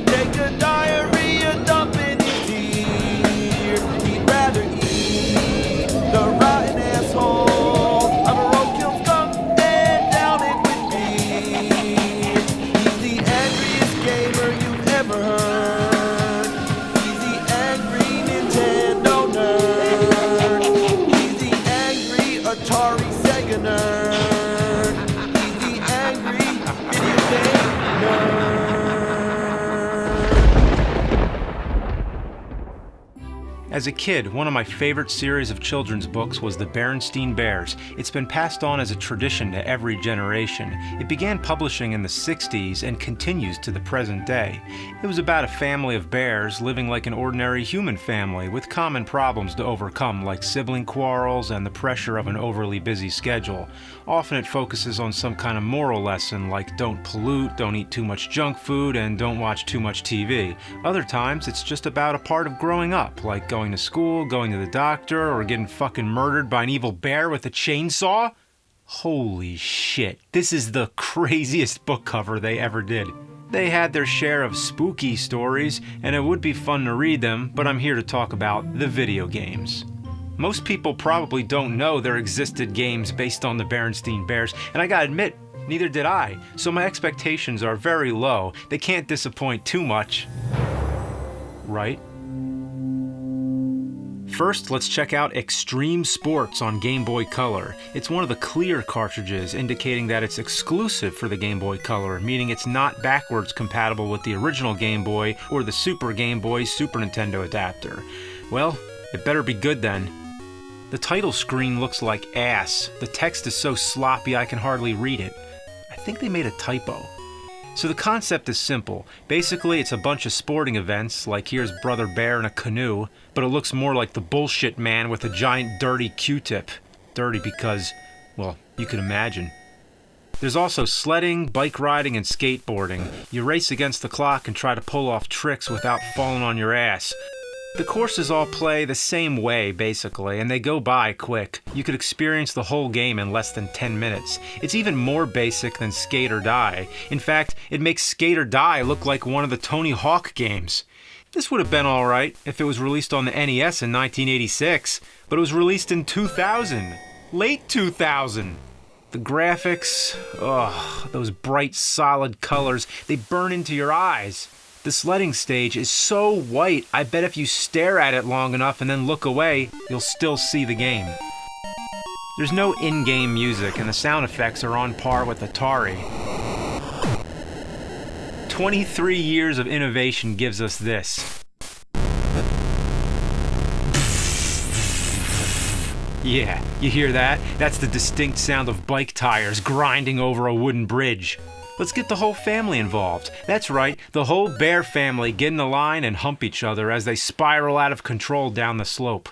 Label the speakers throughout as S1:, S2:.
S1: Take a diarrhea dump in his ear. He'd rather eat the rotten asshole of a roadkill skunk and down it with beer. He's the angriest gamer you've ever heard. He's the angry Nintendo nerd. He's the angry Atari Sega nerd. He's the angry video game nerd.
S2: As a kid, one of my favorite series of children's books was the Berenstain Bears. It's been passed on as a tradition to every generation. It began publishing in the 60s and continues to the present day. It was about a family of bears living like an ordinary human family with common problems to overcome like sibling quarrels and the pressure of an overly busy schedule. Often it focuses on some kind of moral lesson like don't pollute, don't eat too much junk food, and don't watch too much TV. Other times it's just about a part of growing up, like going to school, going to the doctor, or getting fucking murdered by an evil bear with a chainsaw. Holy shit, this is the craziest book cover they ever did. They had their share of spooky stories, and it would be fun to read them, but I'm here to talk about the video games. Most people probably don't know there existed games based on the Berenstain Bears, and I gotta admit, neither did I, so my expectations are very low. They can't disappoint too much. Right? First, let's check out Extreme Sports on Game Boy Color. It's one of the clear cartridges, indicating that it's exclusive for the Game Boy Color, meaning it's not backwards compatible with the original Game Boy or the Super Game Boy Super Nintendo adapter. Well, it better be good then. The title screen looks like ass. The text is so sloppy I can hardly read it. I think they made a typo. So the concept is simple. Basically, it's a bunch of sporting events, like here's Brother Bear in a canoe, but it looks more like the bullshit man with a giant dirty Q-tip. Dirty because, well, you can imagine. There's also sledding, bike riding, and skateboarding. You race against the clock and try to pull off tricks without falling on your ass. The courses all play the same way, basically, and they go by quick. You could experience the whole game in less than 10 minutes. It's even more basic than Skate or Die. In fact, it makes Skate or Die look like one of the Tony Hawk games. This would have been alright if it was released on the NES in 1986, but it was released in 2000. Late 2000. The graphics, those bright, solid colors, they burn into your eyes. The sledding stage is so white, I bet if you stare at it long enough and then look away, you'll still see the game. There's no in-game music, and the sound effects are on par with Atari. 23 years of innovation gives us this. Yeah, you hear that? That's the distinct sound of bike tires grinding over a wooden bridge. Let's get the whole family involved. That's right, the whole bear family get in a line and hump each other as they spiral out of control down the slope.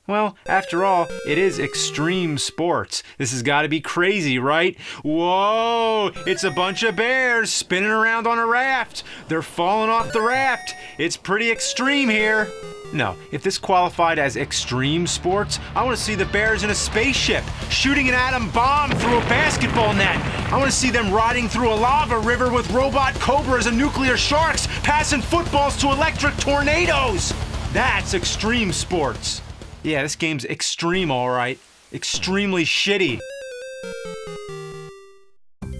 S2: Well, after all, it is extreme sports. This has got to be crazy, right? Whoa! It's a bunch of bears spinning around on a raft. They're falling off the raft. It's pretty extreme here. No, if this qualified as extreme sports, I want to see the bears in a spaceship, shooting an atom bomb through a basketball net. I want to see them riding through a lava river with robot cobras and nuclear sharks, passing footballs to electric tornadoes. That's extreme sports. Yeah, this game's extreme, alright. Extremely shitty.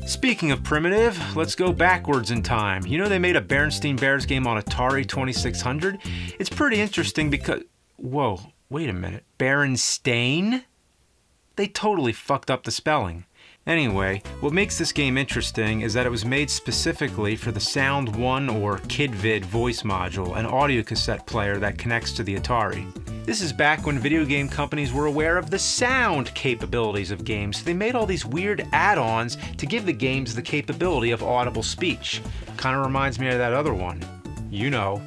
S2: Speaking of primitive, let's go backwards in time. You know they made a Berenstain Bears game on Atari 2600? It's pretty interesting because... Whoa, wait a minute. Berenstain? They totally fucked up the spelling. Anyway, what makes this game interesting is that it was made specifically for the Sound 1 or KidVid voice module, an audio cassette player that connects to the Atari. This is back when video game companies were aware of the sound capabilities of games, so they made all these weird add-ons to give the games the capability of audible speech. Kinda reminds me of that other one. You know,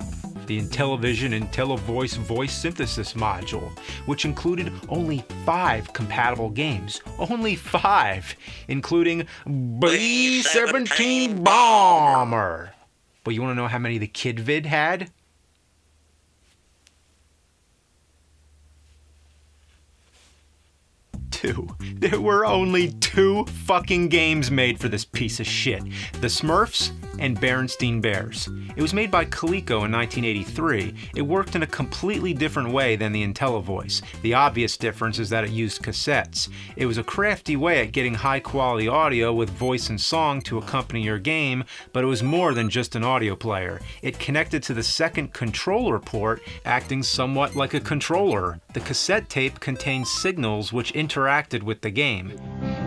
S2: the Intellivision IntelliVoice voice synthesis module, which included only 5 compatible games. Only 5, including B-17 Bomber. But you wanna know how many the KidVid had? 2. There were only 2 fucking games made for this piece of shit. The Smurfs and Berenstain Bears. It was made by Coleco in 1983. It worked in a completely different way than the IntelliVoice. The obvious difference is that it used cassettes. It was a crafty way at getting high-quality audio with voice and song to accompany your game, but it was more than just an audio player. It connected to the second controller port, acting somewhat like a controller. The cassette tape contained signals which interacted with the game.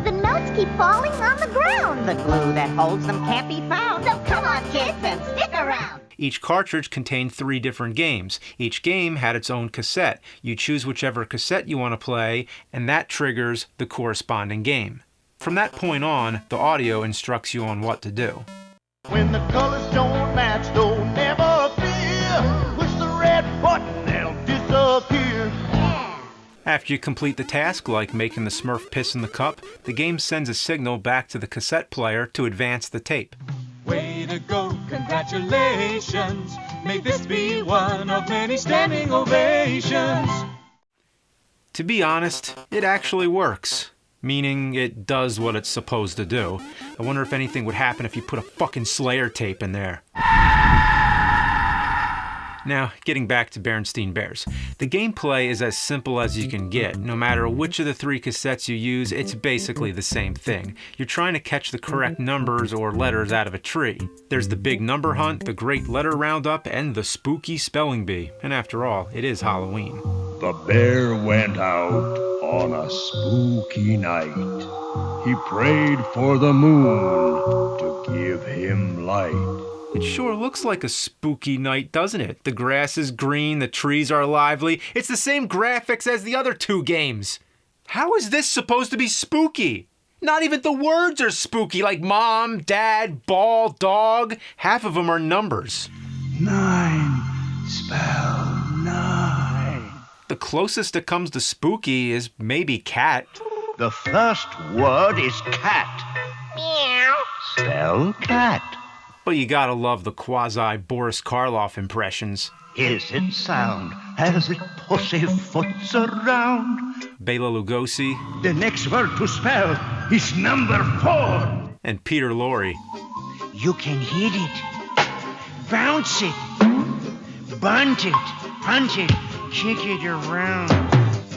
S3: The notes keep falling on the ground. The glue that holds them can't be found. So come on, kids, and stick around.
S2: Each cartridge contained 3 different games. Each game had its own cassette. You choose whichever cassette you want to play, and that triggers the corresponding game. From that point on, the audio instructs you on what to do.
S1: When the colors don't match, don't never fear. Push the red button, they'll disappear.
S2: After you complete the task, like making the Smurf piss in the cup, the game sends a signal back to the cassette player to advance the tape.
S4: Way to go, congratulations. May this be one of many standing ovations.
S2: To be honest, it actually works. Meaning it does what it's supposed to do. I wonder if anything would happen if you put a fucking Slayer tape in there. Now, getting back to Berenstain Bears. The gameplay is as simple as you can get. No matter which of the 3 cassettes you use, it's basically the same thing. You're trying to catch the correct numbers or letters out of a tree. There's the big number hunt, the great letter roundup, and the spooky spelling bee. And after all, it is Halloween.
S5: The bear went out on a spooky night. He prayed for the moon to give him light.
S2: It sure looks like a spooky night, doesn't it? The grass is green, the trees are lively. It's the same graphics as the other 2 games. How is this supposed to be spooky? Not even the words are spooky, like mom, dad, ball, dog. Half of them are numbers.
S5: 9, spell 9.
S2: The closest it comes to spooky is maybe cat.
S5: The first word is cat.
S3: Meow.
S5: Spell cat.
S2: But you gotta love the quasi-Boris Karloff impressions.
S5: Is it sound as it pussyfoots around?
S2: Bela Lugosi.
S5: The next word to spell is number 4.
S2: And Peter Lorre.
S5: You can hit it, bounce it, bunt it, punt it, kick it around.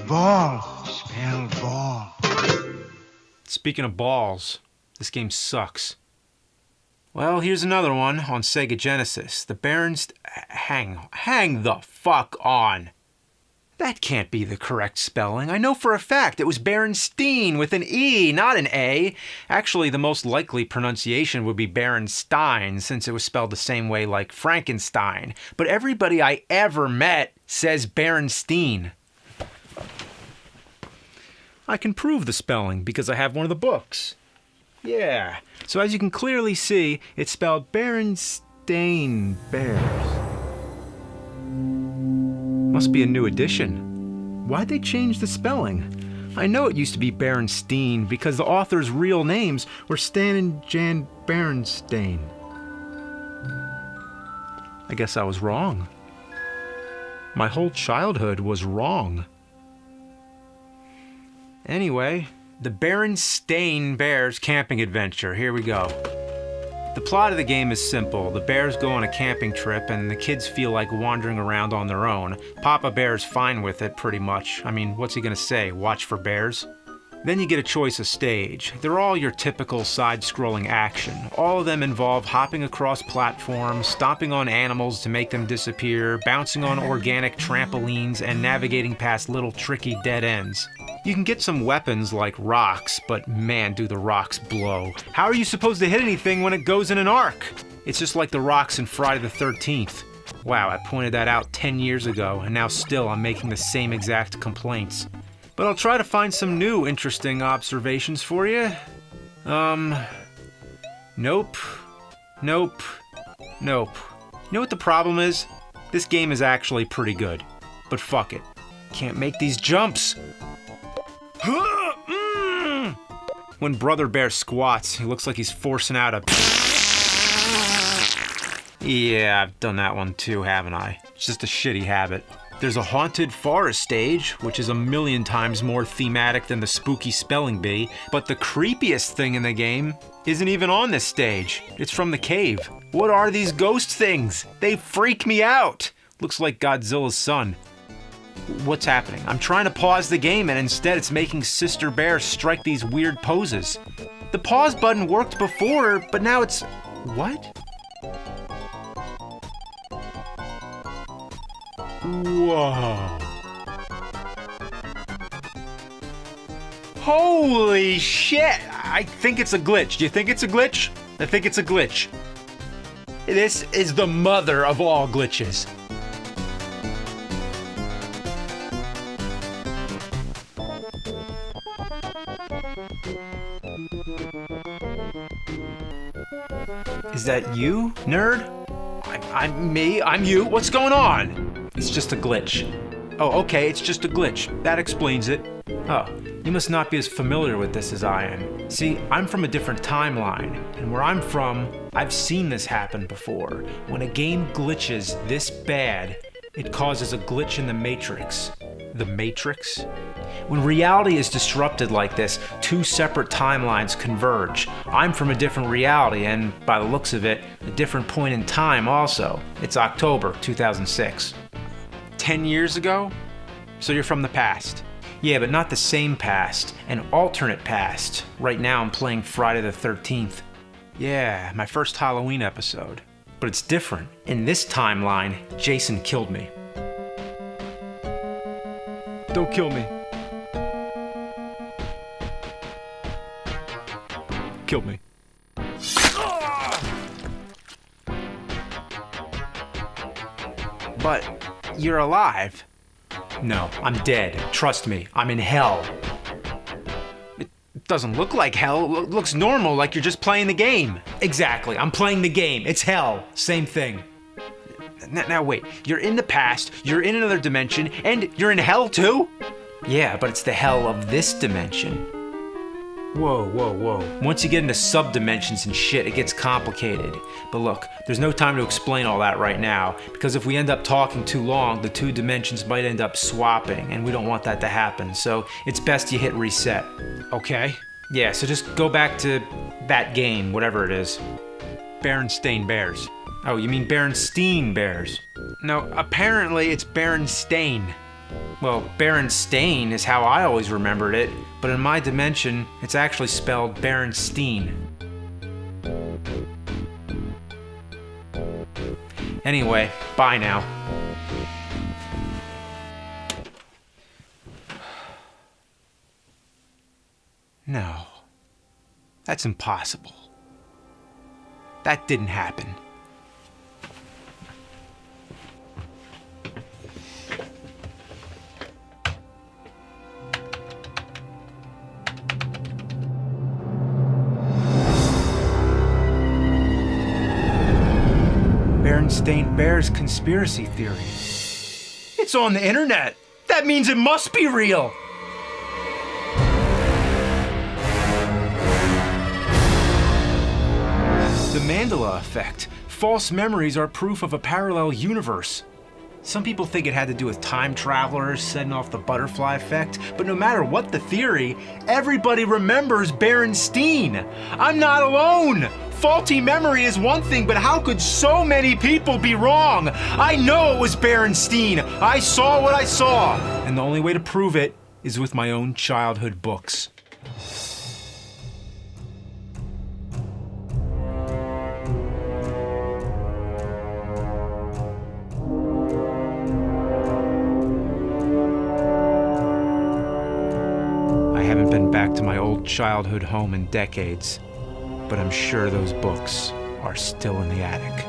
S5: Ball, spell ball.
S2: Speaking of balls, this game sucks. Well, here's another one on Sega Genesis. The hang the fuck on. That can't be the correct spelling. I know for a fact it was Berenstain with an E, not an A. Actually, the most likely pronunciation would be Berenstain, since it was spelled the same way like Frankenstein. But everybody I ever met says Berenstain. I can prove the spelling because I have one of the books. Yeah, so as you can clearly see, it's spelled Berenstain Bears. Must be a new edition. Why'd they change the spelling? I know it used to be Berenstain because the author's real names were Stan and Jan Berenstain. I guess I was wrong. My whole childhood was wrong. Anyway, the Berenstain Bears camping adventure. Here we go. The plot of the game is simple. The bears go on a camping trip and the kids feel like wandering around on their own. Papa Bear's fine with it, pretty much. I mean, what's he gonna say? Watch for bears? Then you get a choice of stage. They're all your typical side-scrolling action. All of them involve hopping across platforms, stomping on animals to make them disappear, bouncing on organic trampolines, and navigating past little tricky dead ends. You can get some weapons like rocks, but man, do the rocks blow. How are you supposed to hit anything when it goes in an arc? It's just like the rocks in Friday the 13th. Wow, I pointed that out 10 years ago, and now still I'm making the same exact complaints. But I'll try to find some new interesting observations for you. Nope. You know what the problem is? This game is actually pretty good. But fuck it. Can't make these jumps. When Brother Bear squats, he looks like he's forcing out a... Yeah, I've done that one too, haven't I? It's just a shitty habit. There's a haunted forest stage, which is 1,000,000 times more thematic than the spooky spelling bee, but the creepiest thing in the game isn't even on this stage. It's from the cave. What are these ghost things? They freak me out. Looks like Godzilla's son. What's happening? I'm trying to pause the game and instead it's making Sister Bear strike these weird poses. The pause button worked before, but now it's... What? Whoa. Holy shit! I think it's a glitch. Do you think it's a glitch? I think it's a glitch. This is the mother of all glitches. Is that you, nerd? I'm me, I'm you. What's going on? It's just a glitch. Oh, okay, it's just a glitch. That explains it. Oh, you must not be as familiar with this as I am. See, I'm from a different timeline, and where I'm from, I've seen this happen before. When a game glitches this bad, it causes a glitch in the Matrix. The Matrix? When reality is disrupted like this, two separate timelines converge. I'm from a different reality, and by the looks of it, a different point in time also. It's October 2006. 10 years ago? So you're from the past. Yeah, but not the same past, an alternate past. Right now I'm playing Friday the 13th. Yeah, my first Halloween episode. But it's different. In this timeline, Jason killed me. Don't kill me. Kill me. But you're alive. No, I'm dead. Trust me, I'm in hell. It doesn't look like hell. It looks normal, like you're just playing the game. Exactly, I'm playing the game. It's hell. Same thing. Now wait, you're in the past, you're in another dimension, and you're in hell too? Yeah, but it's the hell of this dimension. Whoa, whoa, whoa. Once you get into sub-dimensions and shit, it gets complicated. But look, there's no time to explain all that right now, because if we end up talking too long, the two dimensions might end up swapping, and we don't want that to happen, so it's best you hit reset. Okay. Yeah, so just go back to that game, whatever it is. Berenstain Bears. Oh, you mean Berenstain Bears? No, apparently it's Berenstain. Well, Berenstain is how I always remembered it, but in my dimension, it's actually spelled Berenstain. Anyway, bye now. No, that's impossible. That didn't happen. Berenstain Bears conspiracy theory. It's on the internet. That means it must be real. The Mandela effect. False memories are proof of a parallel universe. Some people think it had to do with time travelers setting off the butterfly effect, but no matter what the theory, everybody remembers Berenstain. I'm not alone. Faulty memory is one thing, but how could so many people be wrong? I know it was Berenstain. I saw what I saw. And the only way to prove it is with my own childhood books. I haven't been back to my old childhood home in decades, but I'm sure those books are still in the attic.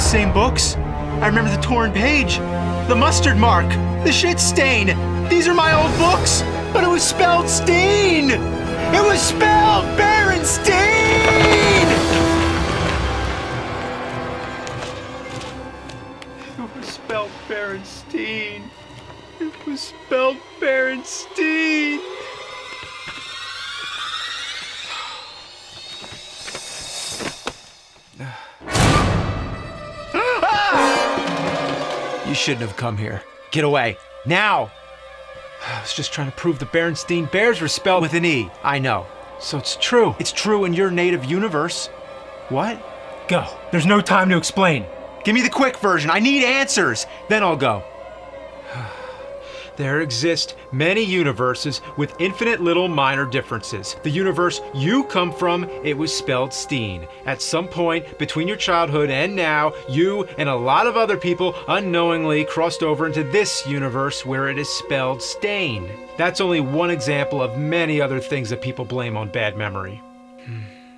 S2: same books. I remember the torn page, the mustard mark, the shit stain. These are my old books, but it was spelled Steen! It was spelled Berenstain! It was spelled Berenstain. It was spelled Berenstain. You shouldn't have come here. Get away. Now! I was just trying to prove the Berenstain Bears were spelled with an E. I know. So it's true. It's true in your native universe. What?
S6: Go. There's no time to explain.
S2: Give me the quick version. I need answers. Then I'll go. There exist many universes with infinite little minor differences. The universe you come from, it was spelled Steen. At some point between your childhood and now, you and a lot of other people unknowingly crossed over into this universe where it is spelled Stain. That's only one example of many other things that people blame on bad memory.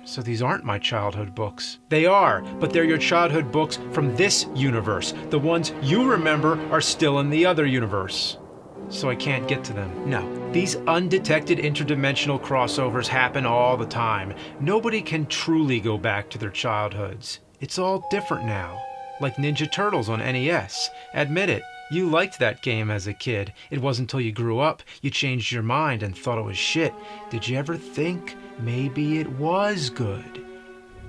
S2: So these aren't my childhood books. They are, but they're your childhood books from this universe. The ones you remember are still in the other universe. So I can't get to them. No. These undetected interdimensional crossovers happen all the time. Nobody can truly go back to their childhoods. It's all different now. Like Ninja Turtles on NES. Admit it, you liked that game as a kid. It wasn't until you grew up, you changed your mind and thought it was shit. Did you ever think maybe it was good?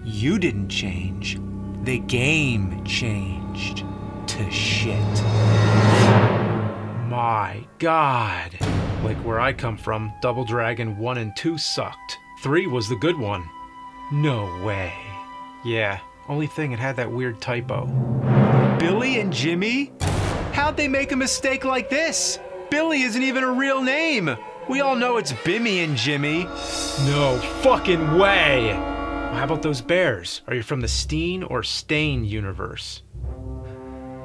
S2: You didn't change. The game changed to shit. My God. Like where I come from, Double Dragon 1 and 2 sucked. 3 was the good one. No way. Yeah, only thing it had that weird typo. Billy and Jimmy? How'd they make a mistake like this? Billy isn't even a real name. We all know it's Bimmy and Jimmy. No fucking way. Well, how about those bears? Are you from the Steen or Stain universe?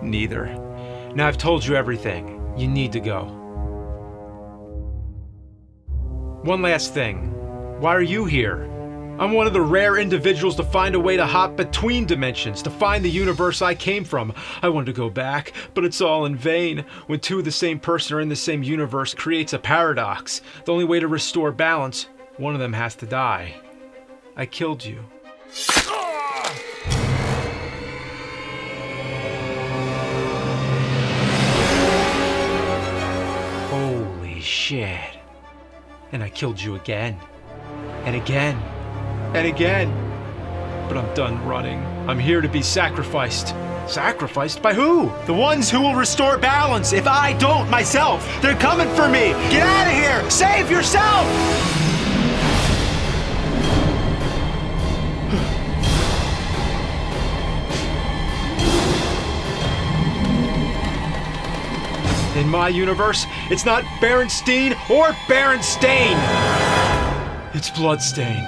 S2: Neither. Now I've told you everything. You need to go. One last thing. Why are you here? I'm one of the rare individuals to find a way to hop between dimensions, to find the universe I came from. I wanted to go back, but it's all in vain. When two of the same person are in the same universe creates a paradox. The only way to restore balance, one of them has to die. I killed you. Shit. And I killed you again. And again. And again. But I'm done running. I'm here to be sacrificed. Sacrificed by who? The ones who will restore balance if I don't myself. They're coming for me. Get out of here. Save yourself. In my universe, it's not Berenstain or Berenstain. It's Bloodstain.